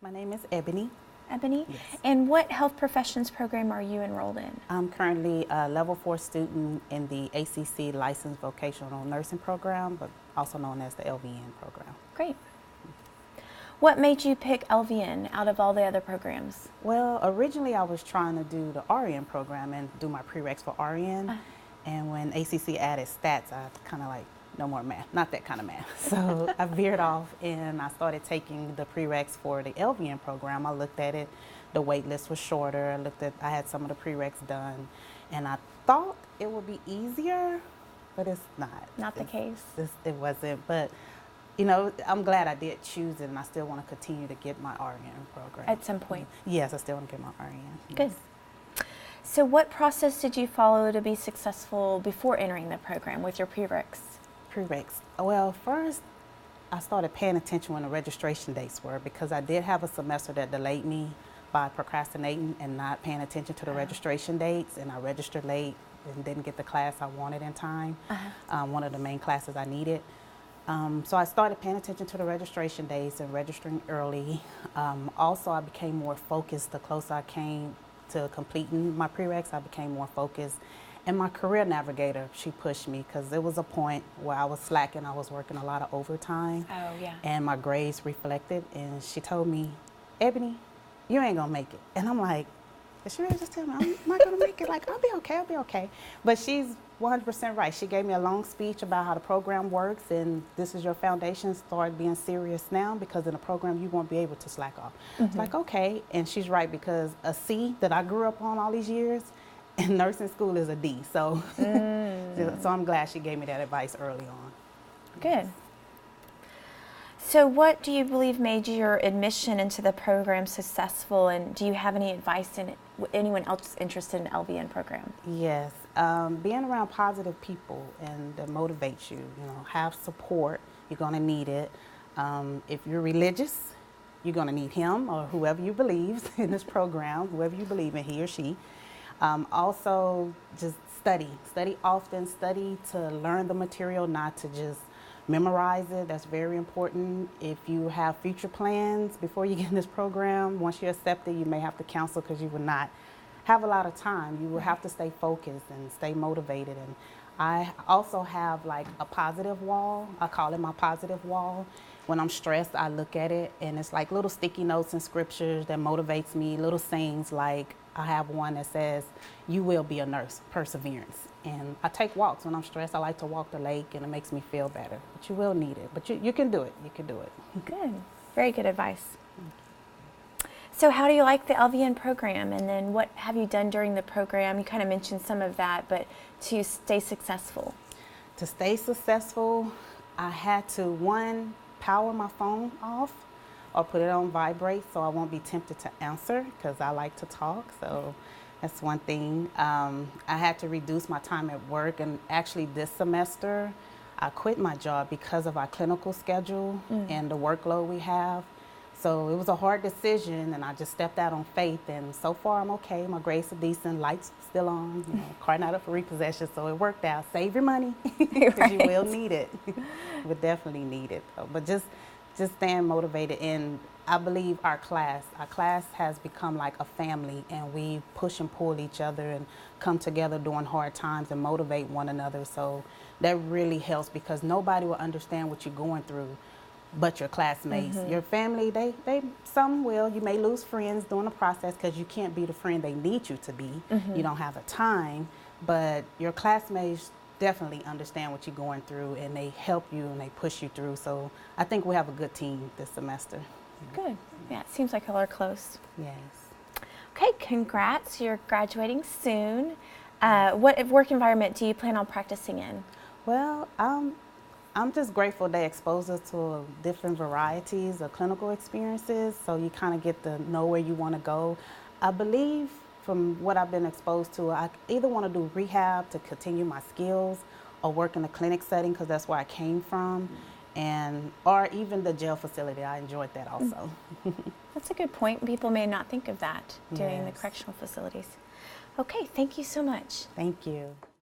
My name is Ebony. Ebony? Yes. And what health professions program are you enrolled in? I'm currently a level 4 student in the ACC Licensed Vocational Nursing Program, but also known as the LVN program. Great. What made you pick LVN out of all the other programs? Well, originally I was trying to do the RN program and do my prereqs for RN. And when ACC added stats, I kind of like, no more math, not that kind of math. So I veered off and I started taking the prereqs for the LVN program. I looked at it, the wait list was shorter. I had some of the prereqs done and I thought it would be easier, but it's not. Not the case? It wasn't, but you know, I'm glad I did choose it and I still want to continue to get my RN program. At some point? Yes, I still want to get my RN. Good. So what process did you follow to be successful before entering the program with your prereqs? Prereqs. Well, first I started paying attention when the registration dates were because I did have a semester that delayed me by procrastinating and not paying attention to the registration dates, and I registered late and didn't get the class I wanted in time, one of the main classes I needed. So I started paying attention to the registration dates and registering early. Also, I became more focused the closer I came to completing my prereqs. I became more focused. And my career navigator, she pushed me because there was a point where I was slacking. I was working a lot of overtime. Oh, yeah. And my grades reflected. And she told me, Ebony, you ain't going to make it. And I'm like, did she really just tell me I'm not going to make it? Like, I'll be okay, I'll be okay. But she's 100% right. She gave me a long speech about how the program works. And this is your foundation. Start being serious now because in the program, you won't be able to slack off. It's like, okay. And she's right because a C that I grew up on all these years, and nursing school is a D, so so I'm glad she gave me that advice early on. Good. So what do you believe made your admission into the program successful, and do you have any advice in anyone else interested in the LVN program? Yes, being around positive people and that motivates you, have support, you're gonna need it. If you're religious, you're gonna need him or whoever you believe in this program, whoever you believe in, he or she. Also, just study often, study to learn the material, not to just memorize it. That's very important. If you have future plans before you get in this program, once you're accepted, you may have to cancel because you will not have a lot of time. You will have to stay focused and stay motivated. And I also have like a positive wall. I call it my positive wall. When I'm stressed, I look at it and it's like little sticky notes and scriptures that motivates me, little sayings like, I have one that says, you will be a nurse, perseverance. And I take walks when I'm stressed. I like to walk the lake and it makes me feel better. But you will need it. But you can do it. You can do it. Good. Very good advice. So how do you like the LVN program? And then what have you done during the program? You kind of mentioned some of that, but to stay successful. To stay successful, I had to, one, power my phone off or put it on vibrate so I won't be tempted to answer because I like to talk. So that's one thing. I had to reduce my time at work, and actually this semester I quit my job because of our clinical schedule and the workload we have. So it was a hard decision and I just stepped out on faith, and so far I'm okay. My grades are decent, lights still on, car not up for repossession, so it worked out. Save your money because you will need it. You would definitely need it though. But just staying motivated, and I believe our class has become like a family, and we push and pull each other and come together during hard times and motivate one another. So that really helps because nobody will understand what you're going through but your classmates. Your family, some will. You may lose friends during the process because you can't be the friend they need you to be. You don't have the time, but your classmates definitely understand what you're going through and they help you and they push you through. So I think we have a good team this semester. Good. Yeah, it seems like y'all are close. Yes. Okay, congrats. You're graduating soon. What work environment do you plan on practicing in? Well, I'm just grateful they expose us to different varieties of clinical experiences, so you kind of get to know where you want to go. I believe from what I've been exposed to, I either want to do rehab to continue my skills or work in a clinic setting because that's where I came from, or even the jail facility. I enjoyed that also. That's a good point. People may not think of that doing the correctional facilities. Okay, thank you so much. Thank you.